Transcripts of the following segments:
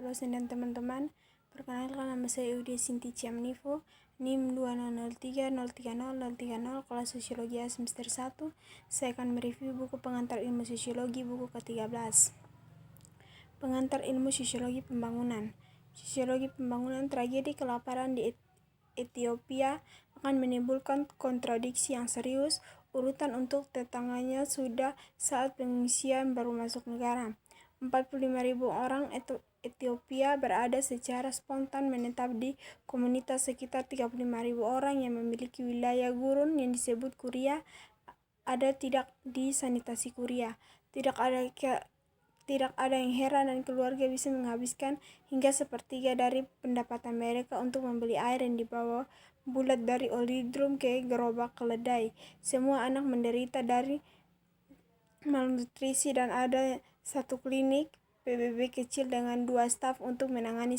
dosen dan teman-teman. Perkenalkan, nama saya Udia Sinti Ciamnivo, NIM 200303030, kelas Sosiologi A semester 1. Saya akan mereview buku Pengantar Ilmu Sosiologi, buku ke-13. Pengantar Ilmu Sosiologi Pembangunan. Sosiologi pembangunan. Tragedi kelaparan di Ethiopia akan menimbulkan kontradiksi yang serius. Urutan untuk tetangganya sudah saat pengungsian baru masuk negara. 45.000 orang Ethiopia berada secara spontan menetap di komunitas sekitar 35.000 orang yang memiliki wilayah gurun yang disebut kuria. Ada tidak disanitasi kuria. Tidak ada yang heran dan keluarga bisa menghabiskan hingga sepertiga dari pendapatan mereka untuk membeli air yang dibawa bulat dari oli drum ke gerobak keledai. Semua anak menderita dari malnutrisi dan ada satu klinik PBB kecil dengan 2 staf untuk menangani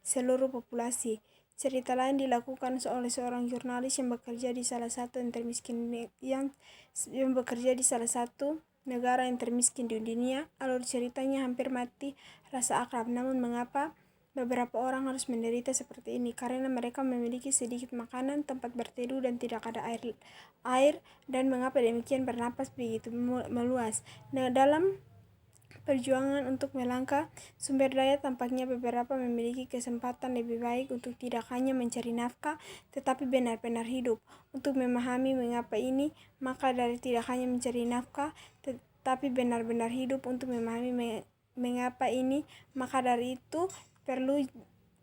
seluruh populasi. Cerita lain dilakukan oleh seorang jurnalis yang bekerja di salah satu negara yang termiskin di dunia. Alur ceritanya hampir mati rasa akrab. Namun mengapa beberapa orang harus menderita seperti ini? Karena mereka memiliki sedikit makanan, tempat berteduh, dan tidak ada air. Dan mengapa demikian? Bernapas begitu meluas. Nah, dalam perjuangan untuk melangkah sumber daya, tampaknya beberapa memiliki kesempatan lebih baik untuk tidak hanya mencari nafkah, tetapi benar-benar hidup. Untuk memahami mengapa ini, maka dari tidak hanya mencari nafkah, tetapi benar-benar hidup, untuk memahami mengapa ini, maka dari itu perlu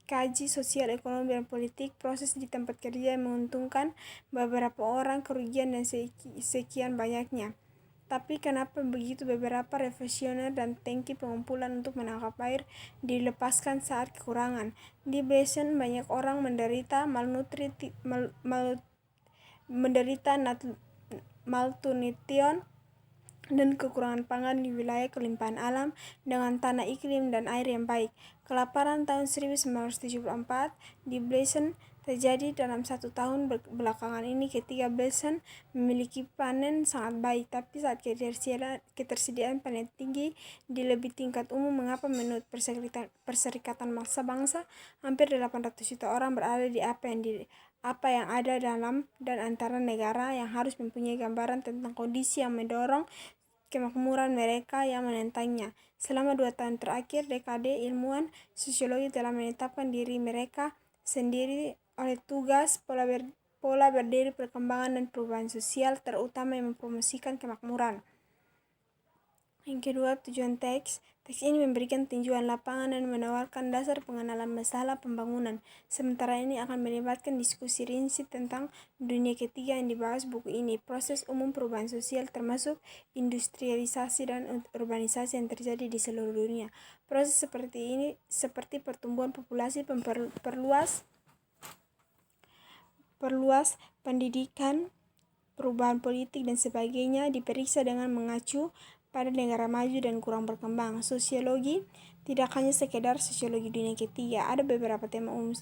kaji sosial, ekonomi, dan politik. Proses di tempat kerja yang menguntungkan beberapa orang, kerugian dan sekian banyaknya. Tapi kenapa begitu beberapa profesional dan tangki pengumpulan untuk menangkap air dilepaskan saat kekurangan? Di Besen banyak orang menderita malnutrition dan kekurangan pangan di wilayah kelimpahan alam dengan tanah, iklim, dan air yang baik. Kelaparan tahun 1974 di Besen terjadi dalam 1 tahun belakangan ini ketika Besen memiliki panen sangat baik, tapi saat ketersediaan panen tinggi di lebih tingkat umum. Mengapa? Menurut Perserikatan Bangsa, hampir 800 juta orang berada di apa yang ada dalam dan antara negara yang harus mempunyai gambaran tentang kondisi yang mendorong kemakmuran mereka yang menentangnya. Selama 2 tahun terakhir dekade, ilmuwan sosiologi telah menetapkan diri mereka sendiri oleh tugas pola berdiri perkembangan dan perubahan sosial, terutama yang mempromosikan kemakmuran. Yang kedua, tujuan teks. Teks ini memberikan tinjauan lapangan dan menawarkan dasar pengenalan masalah pembangunan. Sementara ini akan melibatkan diskusi rinci tentang dunia ketiga yang dibahas buku ini, proses umum perubahan sosial termasuk industrialisasi dan urbanisasi yang terjadi di seluruh dunia. Proses seperti ini seperti pertumbuhan populasi, perluas pendidikan, perubahan politik, dan sebagainya diperiksa dengan mengacu pada negara maju dan kurang berkembang. Sosiologi tidak hanya sekedar sosiologi dunia ketiga. Ada beberapa tema umum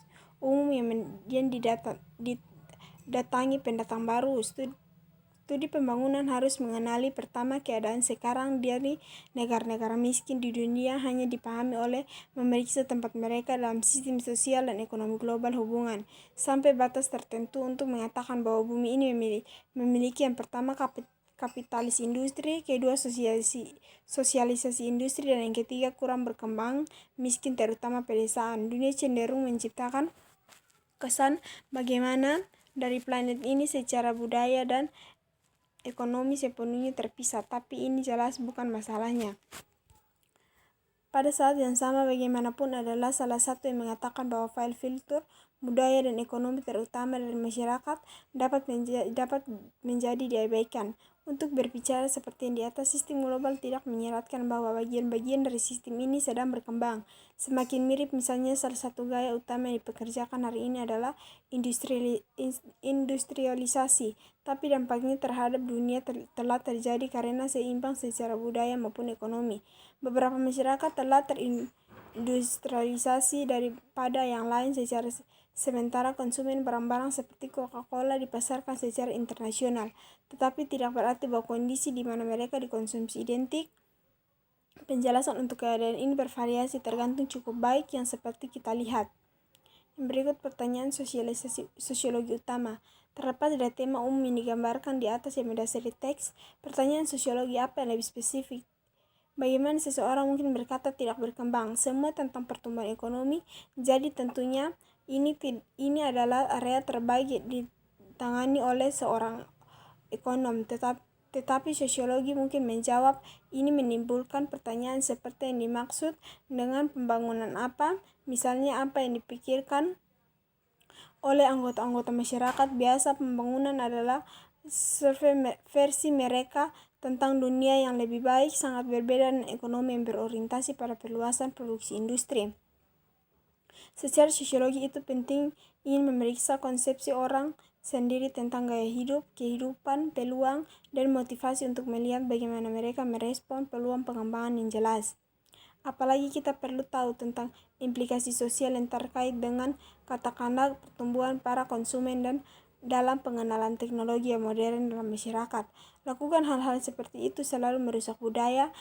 yang didatangi pendatang baru. Studi pembangunan harus mengenali pertama keadaan sekarang dari negara-negara miskin di dunia hanya dipahami oleh memeriksa tempat mereka dalam sistem sosial dan ekonomi global hubungan sampai batas tertentu untuk mengatakan bahwa bumi ini memiliki yang pertama kapitalis industri, kedua sosialisasi industri, dan yang ketiga kurang berkembang miskin terutama pedesaan. Dunia cenderung menciptakan kesan bagaimana dari planet ini secara budaya dan ekonomi sepenuhnya terpisah, tapi ini jelas bukan masalahnya. Pada saat yang sama, bagaimanapun adalah salah satu yang mengatakan bahwa file filter budaya dan ekonomi terutama dari masyarakat dapat menjadi diabaikan. Untuk berbicara seperti yang di atas, sistem global tidak menyeratkan bahwa bagian-bagian dari sistem ini sedang berkembang. Semakin mirip, misalnya salah satu gaya utama yang dipekerjakan hari ini adalah industrialisasi, tapi dampaknya terhadap dunia telah terjadi karena seimbang secara budaya maupun ekonomi. Beberapa masyarakat telah terindustrialisasi daripada yang lain sementara konsumen barang-barang seperti Coca-Cola dipasarkan secara internasional, tetapi tidak berarti bahwa kondisi di mana mereka dikonsumsi identik Penjelasan untuk keadaan ini bervariasi tergantung cukup baik yang seperti kita lihat. Yang berikut pertanyaan sosiologi utama. Terlepas dari tema umum yang digambarkan di atas yang mendasari teks, pertanyaan sosiologi apa yang lebih spesifik? Bagaimana seseorang mungkin berkata tidak berkembang? Semua tentang pertumbuhan ekonomi, jadi tentunya ini adalah area terbaik ditangani oleh seorang ekonom, tetapi sosiologi mungkin menjawab ini menimbulkan pertanyaan seperti yang dimaksud dengan pembangunan apa, misalnya apa yang dipikirkan oleh anggota-anggota masyarakat. Biasa pembangunan adalah versi mereka tentang dunia yang lebih baik, sangat berbeda dengan ekonomi yang berorientasi pada perluasan produksi industri. Secara sosiologi itu penting ingin memeriksa konsepsi orang sendiri tentang gaya hidup, kehidupan, peluang, dan motivasi untuk melihat bagaimana mereka merespon peluang pengembangan yang jelas. Apalagi kita perlu tahu tentang implikasi sosial yang terkait dengan katakanlah pertumbuhan para konsumen dan dalam pengenalan teknologi yang modern dalam masyarakat. Lakukan hal-hal seperti itu selalu merusak budaya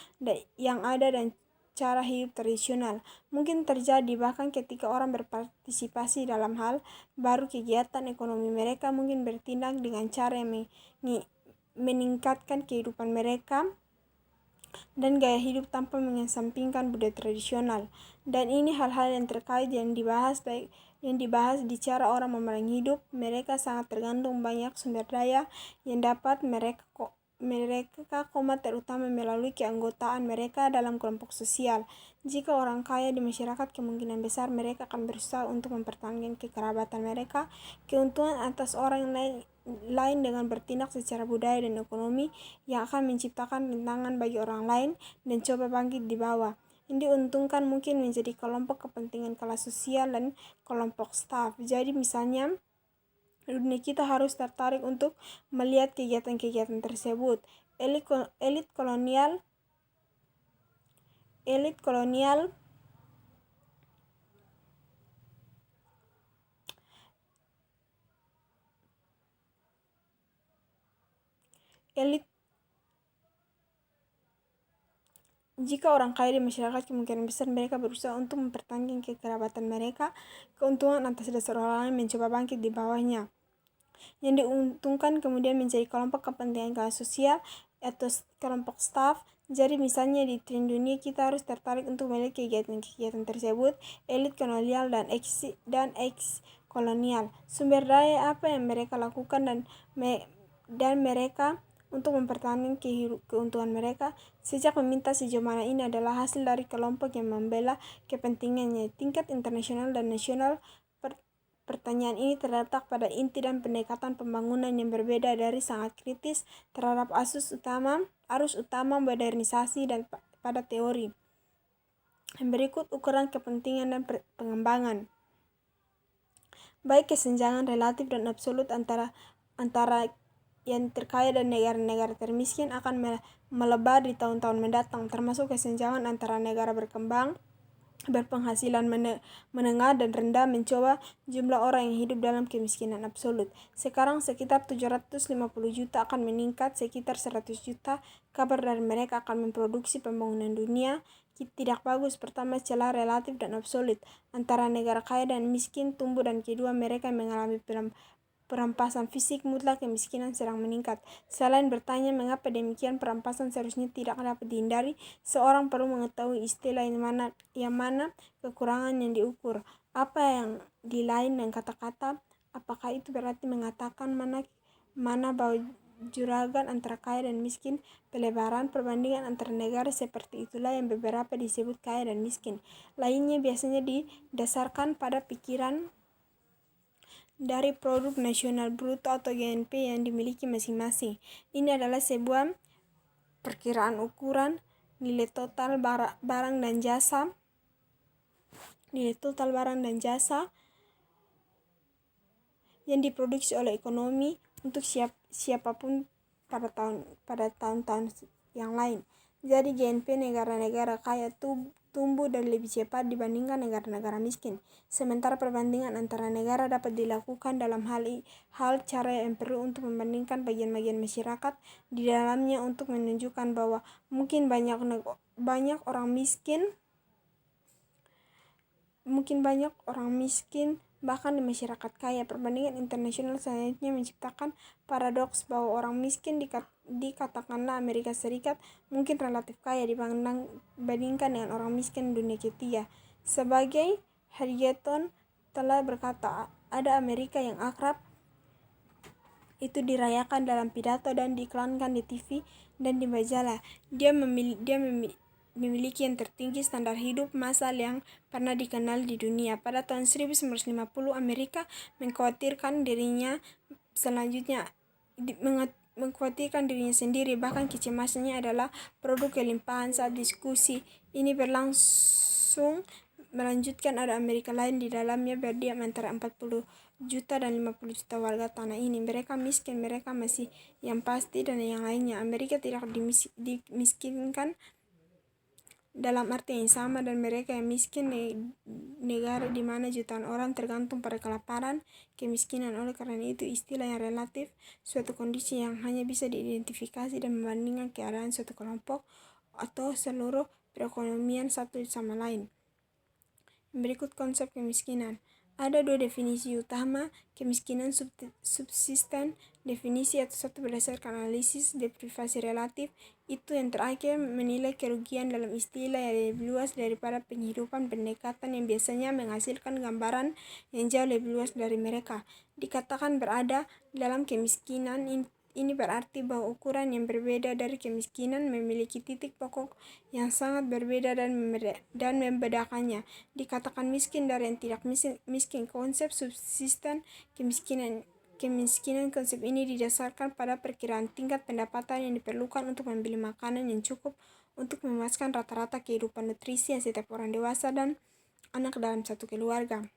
yang ada dan cara hidup tradisional. Mungkin terjadi bahkan ketika orang berpartisipasi dalam hal baru kegiatan ekonomi mereka mungkin bertindak dengan cara yang meningkatkan kehidupan mereka dan gaya hidup tanpa mengesampingkan budaya tradisional. Dan ini hal-hal yang terkait yang dibahas di cara orang memerangi hidup. Mereka sangat tergantung banyak sumber daya yang dapat mereka terutama melalui keanggotaan mereka dalam kelompok sosial. Jika orang kaya di masyarakat, kemungkinan besar mereka akan berusaha untuk mempertahankan kekerabatan mereka. Keuntungan atas orang lain dengan bertindak secara budaya dan ekonomi yang akan menciptakan tantangan bagi orang lain dan coba bangkit di bawah. Yang diuntungkan mungkin menjadi kelompok kepentingan kelas sosial dan kelompok staf. Jadi misalnya dunia kita harus tertarik untuk melihat kegiatan-kegiatan tersebut. Elit kolonial jika orang kaya di masyarakat, kemungkinan besar mereka berusaha untuk mempertahankan kekerabatan mereka. Keuntungan atas dasar orang lain mencoba bangkit di bawahnya. Yang diuntungkan kemudian menjadi kelompok kepentingan kelas sosial atau kelompok staf. Jadi misalnya di tren dunia kita harus tertarik untuk melihat kegiatan-kegiatan tersebut. Elit kolonial dan ex kolonial. Sumber daya apa yang mereka lakukan dan mereka untuk mempertahankan keuntungan mereka. Sejak meminta sejauh mana ini adalah hasil dari kelompok yang membela kepentingannya tingkat internasional dan nasional. Pertanyaan ini terletak pada inti dan pendekatan pembangunan yang berbeda dari sangat kritis terhadap arus utama modernisasi dan pada teori. Yang berikut ukuran kepentingan dan pengembangan. Baik kesenjangan relatif dan absolut antara yang terkaya dan negara-negara termiskin akan melebar di tahun-tahun mendatang, termasuk kesenjangan antara negara berkembang berpenghasilan menengah dan rendah mencoba jumlah orang yang hidup dalam kemiskinan absolut. Sekarang sekitar 750 juta akan meningkat sekitar 100 juta. Kabar dari mereka akan memproduksi pembangunan dunia tidak bagus. Pertama, celah relatif dan absolut antara negara kaya dan miskin tumbuh, dan kedua, mereka mengalami perampasan fisik mutlak. Kemiskinan sedang meningkat. Selain bertanya mengapa demikian, perampasan seharusnya tidak dapat dihindari. Seorang perlu mengetahui istilah yang mana kekurangan yang diukur, apa yang dilain dengan kata-kata. Apakah itu berarti mengatakan mana bahwa juragan antara kaya dan miskin, pelebaran perbandingan antara negara, seperti itulah yang beberapa disebut kaya dan miskin. Lainnya biasanya didasarkan pada pikiran dari produk nasional bruto atau GNP yang dimiliki masing-masing. Ini adalah sebuah perkiraan ukuran nilai total barang dan jasa yang diproduksi oleh ekonomi untuk siapapun pada tahun-tahun yang lain. Jadi GNP negara-negara kaya tumbuh dan lebih cepat dibandingkan negara-negara miskin. Sementara perbandingan antara negara dapat dilakukan dalam hal cara yang perlu untuk membandingkan bagian-bagian masyarakat di dalamnya untuk menunjukkan bahwa mungkin banyak orang miskin bahkan di masyarakat kaya. Perbandingan internasional selanjutnya menciptakan paradoks bahwa orang miskin dikatakanlah Amerika Serikat mungkin relatif kaya dibandingkan dengan orang miskin dunia ketiga. Sebagai Harrington telah berkata, ada Amerika yang akrab itu dirayakan dalam pidato dan diiklankan di TV dan di majalah. Dia memiliki yang tertinggi standar hidup massal yang pernah dikenal di dunia. Pada tahun 1950, Amerika mengkhawatirkan dirinya sendiri, bahkan kecemasannya adalah produk kelimpahan. Saat diskusi ini berlangsung, melanjutkan ada Amerika lain di dalamnya berdiam antara 40 juta dan 50 juta warga tanah ini. Mereka miskin, mereka masih yang pasti dan yang lainnya. Amerika tidak dimiskinkan dalam arti yang sama dan mereka yang miskin negara di mana jutaan orang tergantung pada kelaparan, kemiskinan. Oleh karena itu istilah yang relatif suatu kondisi yang hanya bisa diidentifikasi dan membandingkan keadaan suatu kelompok atau seluruh perekonomian satu sama lain. Berikut konsep kemiskinan. Ada dua definisi utama kemiskinan subsisten. Definisi atau satu berdasarkan analisis deprivasi relatif, itu yang terakhir menilai kerugian dalam istilah yang lebih luas daripada penghidupan, pendekatan yang biasanya menghasilkan gambaran yang jauh lebih luas dari mereka. Dikatakan berada dalam kemiskinan ini berarti bahwa ukuran yang berbeda dari kemiskinan memiliki titik pokok yang sangat berbeda dan membedakannya. Dikatakan miskin dari yang tidak miskin. Konsep subsisten kemiskinan konsep ini didasarkan pada perkiraan tingkat pendapatan yang diperlukan untuk membeli makanan yang cukup untuk memuaskan rata-rata kehidupan nutrisi yang setiap orang dewasa dan anak dalam satu keluarga.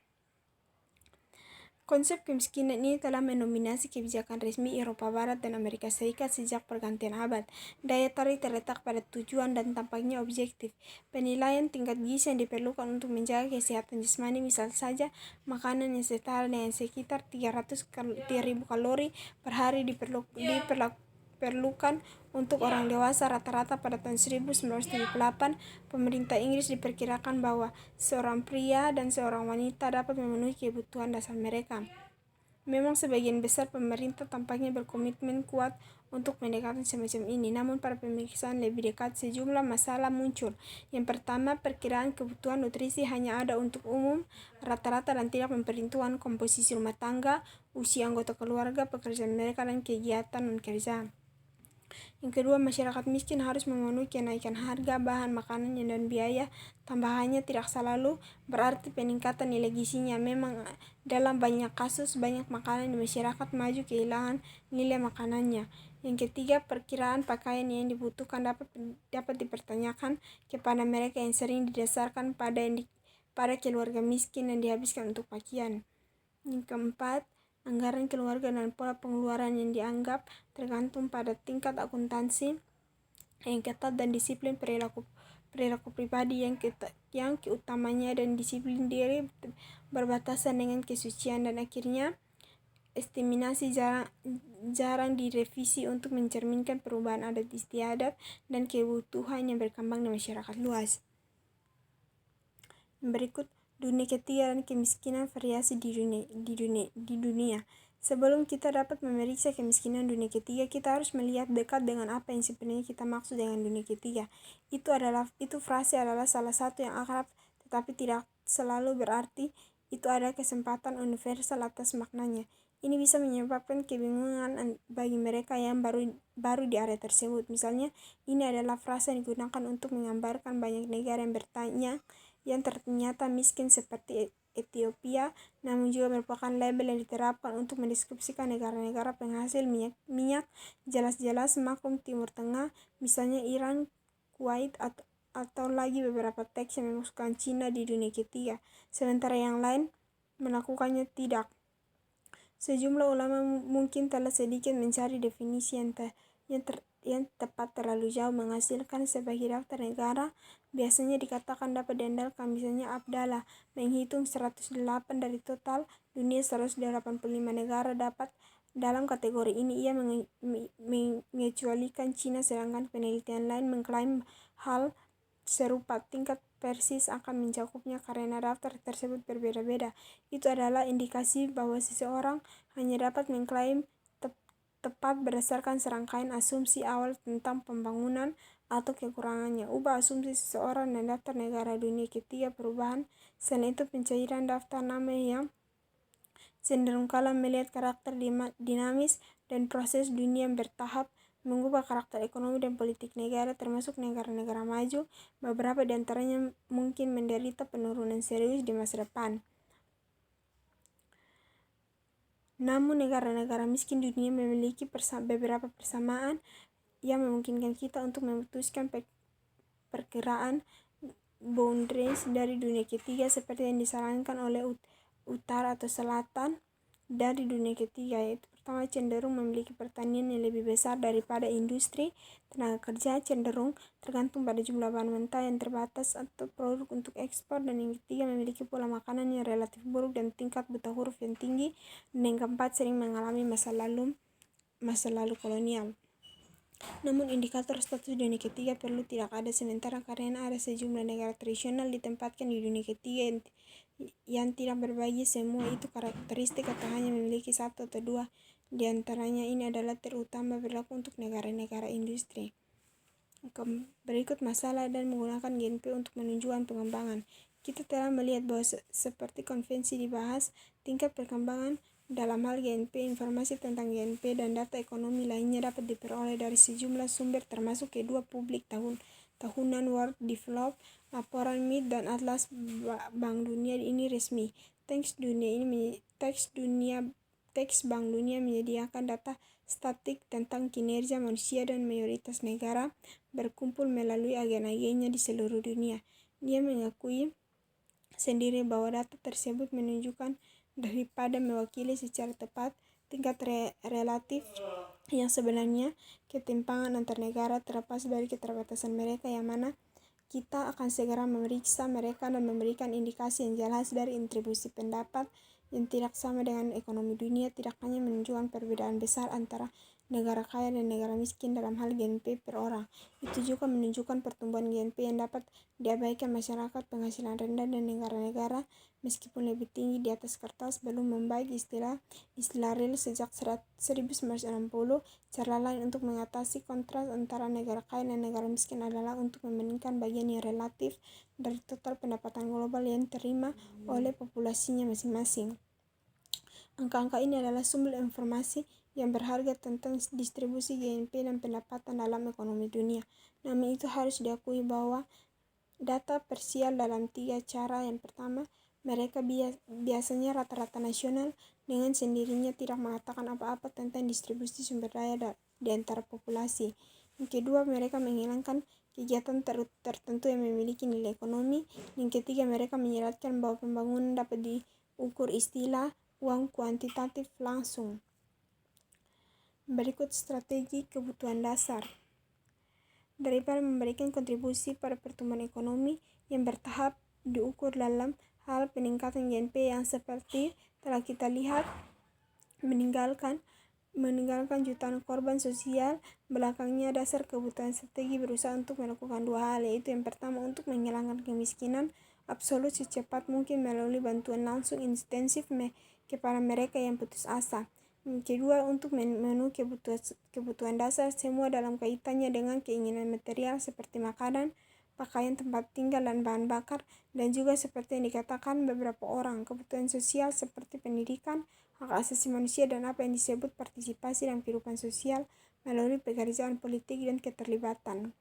Konsep kemiskinan ini telah mendominasi kebijakan resmi Eropa Barat dan Amerika Serikat sejak pergantian abad. Daya tarik terletak pada tujuan dan tampaknya objektif. Penilaian tingkat gizi yang diperlukan untuk menjaga kesehatan jasmani, misal saja makanan yang setara dengan sekitar 300.000 kalori per hari diperlukan untuk orang dewasa rata-rata. Pada tahun 1978, pemerintah Inggris diperkirakan bahwa seorang pria dan seorang wanita dapat memenuhi kebutuhan dasar mereka. Memang sebagian besar pemerintah tampaknya berkomitmen kuat untuk pendekatan semacam ini, namun pada pemeriksaan lebih dekat sejumlah masalah muncul. Yang pertama, perkiraan kebutuhan nutrisi hanya ada untuk umum rata-rata dan tidak memperhitungkan komposisi rumah tangga, usia anggota keluarga, pekerjaan mereka, dan kegiatan non-kerja. Yang kedua, masyarakat miskin harus memenuhi kenaikan harga bahan makanan dan biaya tambahannya tidak selalu berarti peningkatan nilai gizinya. Memang dalam banyak kasus, banyak makanan di masyarakat maju kehilangan nilai makanannya. Yang ketiga, perkiraan pakaian yang dibutuhkan dapat dipertanyakan kepada mereka yang sering didasarkan pada keluarga miskin yang dihabiskan untuk pakaian. Yang keempat, anggaran keluarga dan pola pengeluaran yang dianggap tergantung pada tingkat akuntansi yang ketat dan disiplin perilaku pribadi yang keutamanya dan disiplin diri berbatasan dengan kesucian. Dan akhirnya, estimasi jarang direvisi untuk mencerminkan perubahan adat istiadat dan kebutuhan yang berkembang di masyarakat luas. Berikut dunia ketiga dan kemiskinan variasi di dunia. Sebelum kita dapat memeriksa kemiskinan dunia ketiga, kita harus melihat dekat dengan apa yang sebenarnya kita maksud dengan dunia ketiga. Itu frase adalah salah satu yang akrab, tetapi tidak selalu berarti itu ada kesempatan universal atas maknanya. Ini bisa menyebabkan kebingungan bagi mereka yang baru di area tersebut. Misalnya, ini adalah frase yang digunakan untuk menggambarkan banyak negara yang ternyata miskin seperti Ethiopia, namun juga merupakan label yang diterapkan untuk mendeskripsikan negara-negara penghasil minyak jelas-jelas makmum Timur Tengah, misalnya Iran, Kuwait, atau lagi beberapa teks yang memasukkan Cina di dunia ketiga, sementara yang lain melakukannya tidak. Sejumlah ulama mungkin telah sedikit mencari definisi yang tepat terlalu jauh menghasilkan sebagai daftar negara biasanya dikatakan dapat diandalkan. Misalnya Abdallah menghitung 108 dari total dunia 185 negara dapat dalam kategori ini. Ia mengecualikan Cina, sedangkan penelitian lain mengklaim hal serupa. Tingkat persis akan mencakupnya karena daftar tersebut berbeda-beda. Itu adalah indikasi bahwa seseorang hanya dapat mengklaim tepat berdasarkan serangkaian asumsi awal tentang pembangunan atau kekurangannya. Ubah asumsi seseorang dan daftar negara dunia ketiga perubahan. Selain itu, pencairan daftar nama yang cenderung kalah melihat karakter dinamis dan proses dunia yang bertahap mengubah karakter ekonomi dan politik negara, termasuk negara-negara maju. Beberapa di antaranya mungkin menderita penurunan serius di masa depan. Namun negara-negara miskin dunia memiliki beberapa persamaan yang memungkinkan kita untuk memutuskan perkiraan boundaries dari dunia ketiga seperti yang disarankan oleh utara atau selatan dari dunia ketiga, yaitu pertama, cenderung memiliki pertanian yang lebih besar daripada industri. Tenaga kerja cenderung tergantung pada jumlah bahan mentah yang terbatas atau produk untuk ekspor. Dan yang ketiga, memiliki pola makanan yang relatif buruk dan tingkat buta huruf yang tinggi. Dan yang keempat, sering mengalami masa lalu kolonial. Namun indikator status dunia ketiga perlu tidak ada sementara karena ada sejumlah negara tradisional ditempatkan di dunia ketiga yang tidak berbagi semua itu karakteristik atau hanya memiliki satu atau dua di antaranya. Ini adalah terutama berlaku untuk negara-negara industri. Berikut masalah dan menggunakan GNP untuk menunjukkan pengembangan. Kita telah melihat bahwa seperti konvensi dibahas, tingkat perkembangan dalam hal GNP, informasi tentang GNP dan data ekonomi lainnya dapat diperoleh dari sejumlah sumber termasuk kedua publik tahunan World Development, laporan MIT, dan Atlas Bank Dunia. Ini resmi. Teks Bank Dunia menyediakan data statik tentang kinerja manusia dan mayoritas negara berkumpul melalui agen-agennya di seluruh dunia. Dia mengakui sendiri bahwa data tersebut menunjukkan daripada mewakili secara tepat tingkat relatif yang sebenarnya ketimpangan antar negara terlepas dari keterbatasan mereka, yang mana kita akan segera memeriksa mereka dan memberikan indikasi yang jelas dari kontribusi pendapat yang tidak sama dengan ekonomi dunia. Tidak hanya menunjukkan perbedaan besar antara negara kaya dan negara miskin dalam hal GNP per orang, itu juga menunjukkan pertumbuhan GNP yang dapat diabaikan masyarakat penghasilan rendah dan negara-negara meskipun lebih tinggi di atas kertas belum membaik. Istilah real sejak 1960. Cara lain untuk mengatasi kontras antara negara kaya dan negara miskin adalah untuk membandingkan bagian yang relatif dari total pendapatan global yang diterima oleh populasinya masing-masing. Angka-angka ini adalah sumber informasi yang berharga tentang distribusi GNP dan pendapatan dalam ekonomi dunia. Namun itu harus diakui bahwa data parsial dalam tiga cara. Yang pertama, mereka biasanya rata-rata nasional dengan sendirinya tidak mengatakan apa-apa tentang distribusi sumber daya di antara populasi. Yang kedua, mereka menghilangkan kegiatan tertentu yang memiliki nilai ekonomi. Yang ketiga, mereka menyeratkan bahwa pembangunan dapat diukur istilah uang kuantitatif langsung. Berikut strategi kebutuhan dasar. Daripada memberikan kontribusi pada pertumbuhan ekonomi yang bertahap diukur dalam hal peningkatan GNP yang seperti telah kita lihat meninggalkan jutaan korban sosial, belakangnya dasar kebutuhan strategi berusaha untuk melakukan dua hal, yaitu yang pertama untuk menghilangkan kemiskinan absolut secepat mungkin melalui bantuan langsung intensif kepada mereka yang putus asa. Kedua, untuk memenuhi kebutuhan dasar semua dalam kaitannya dengan keinginan material seperti makanan, pakaian, tempat tinggal, dan bahan bakar. Dan juga seperti yang dikatakan beberapa orang, kebutuhan sosial seperti pendidikan, hak asasi manusia, dan apa yang disebut partisipasi dalam kehidupan sosial melalui pekerjaan politik dan keterlibatan.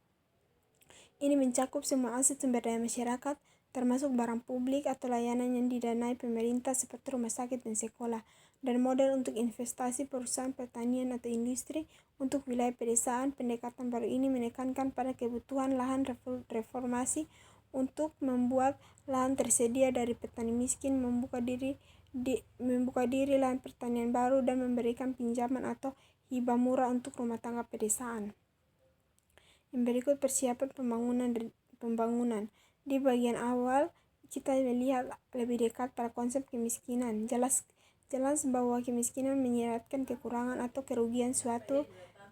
Ini mencakup semua aset sumber daya masyarakat, termasuk barang publik atau layanan yang didanai pemerintah seperti rumah sakit dan sekolah. Dan model untuk investasi perusahaan pertanian atau industri untuk wilayah pedesaan. Pendekatan baru ini menekankan pada kebutuhan lahan reformasi untuk membuat lahan tersedia dari petani miskin, membuka diri lahan pertanian baru, dan memberikan pinjaman atau hibah murah untuk rumah tangga pedesaan. Yang berikut persiapan pembangunan. Di bagian awal kita melihat lebih dekat pada konsep kemiskinan. Jelas bahwa kemiskinan menyiratkan kekurangan atau kerugian suatu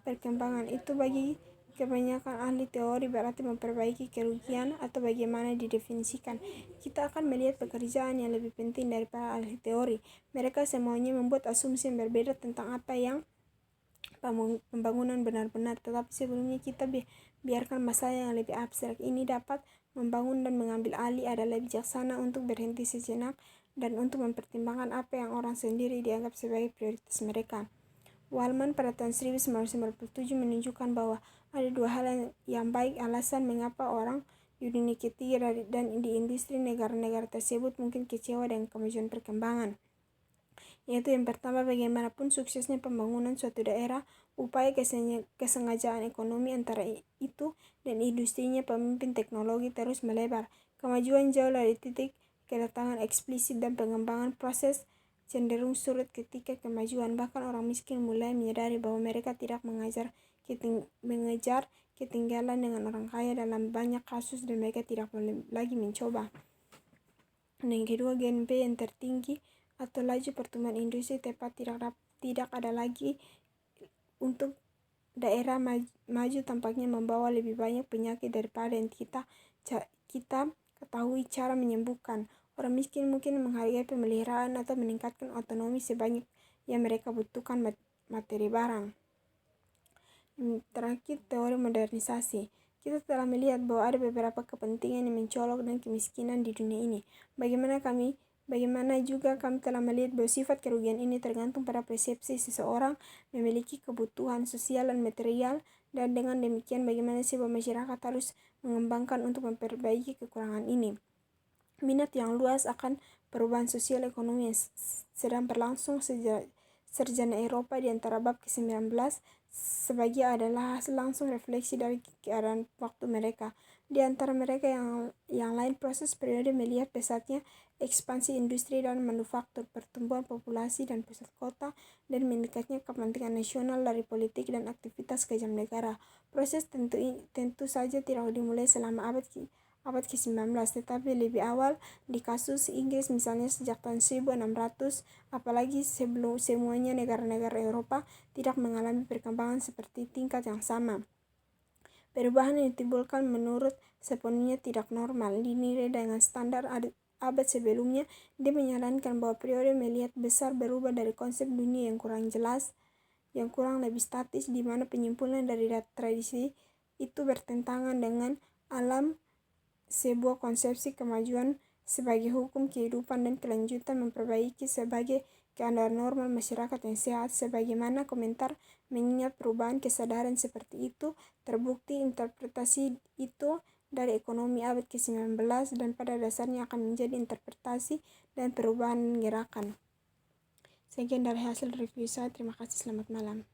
perkembangan. Itu bagi kebanyakan ahli teori berarti memperbaiki kerugian atau bagaimana didefinisikan. Kita akan melihat pekerjaan yang lebih penting daripada ahli teori. Mereka semuanya membuat asumsi yang berbeda tentang apa yang pembangunan benar-benar, tetapi sebelumnya kita biarkan masalah yang lebih abstrak ini dapat membangun dan mengambil alih adalah bijaksana untuk berhenti sejenak dan untuk mempertimbangkan apa yang orang sendiri dianggap sebagai prioritas mereka. Wallman pada tahun 1997 menunjukkan bahwa ada dua hal yang baik alasan mengapa orang di dunia ketiga dan di industri negara-negara tersebut mungkin kecewa dengan kemajuan perkembangan. Yaitu yang pertama, bagaimanapun suksesnya pembangunan suatu daerah, upaya kesengajaan ekonomi antara itu dan industrinya pemimpin teknologi terus melebar. Kemajuan jauh dari titik kedatangan eksplisit dan pengembangan proses cenderung surut ketika kemajuan. Bahkan orang miskin mulai menyadari bahwa mereka tidak mengejar ketinggalan dengan orang kaya dalam banyak kasus dan mereka tidak lagi mencoba. Dan yang kedua, GNP yang tertinggi atau laju pertumbuhan industri tepat tidak ada lagi untuk daerah maju tampaknya membawa lebih banyak penyakit daripada yang kita ketahui cara menyembuhkan. Orang miskin mungkin menghargai pemeliharaan atau meningkatkan otonomi sebanyak yang mereka butuhkan materi barang. Terakhir, teori modernisasi. Kita telah melihat bahwa ada beberapa kepentingan yang mencolok dan kemiskinan di dunia ini. Bagaimana juga kami telah melihat bahwa sifat kerugian ini tergantung pada persepsi seseorang memiliki kebutuhan sosial dan material, dan dengan demikian bagaimana sebuah masyarakat harus mengembangkan untuk memperbaiki kekurangan ini. Minat yang luas akan perubahan sosial ekonomi yang sedang berlangsung sejak sarjana Eropa di antara bab ke-19 sebagai adalah hasil langsung refleksi dari keadaan waktu mereka. Di antara mereka yang lain, proses periode melihat pesatnya ekspansi industri dan manufaktur, pertumbuhan populasi dan pusat kota, dan meningkatnya kepentingan nasional dari politik dan aktivitas kejam negara. Proses tentu saja tidak dimulai selama abad ke-19, tetapi lebih awal di kasus Inggris misalnya sejak tahun 1600, apalagi sebelum semuanya negara-negara Eropa tidak mengalami perkembangan seperti tingkat yang sama. Perubahan yang ditimbulkan menurut sepenuhnya tidak normal dinilai dengan standar abad sebelumnya. Dia menyarankan bahwa periode melihat besar berubah dari konsep dunia yang kurang jelas, yang kurang lebih statis, di mana penyimpulan dari tradisi itu bertentangan dengan alam sebuah konsepsi kemajuan sebagai hukum kehidupan dan kelanjutan memperbaiki sebagai keadaan normal masyarakat yang sehat. Sebagaimana komentar mengingat perubahan kesadaran seperti itu terbukti interpretasi itu dari ekonomi abad ke-19 dan pada dasarnya akan menjadi interpretasi dan perubahan gerakan. Sekian dari hasil review saya. Terima kasih. Selamat malam.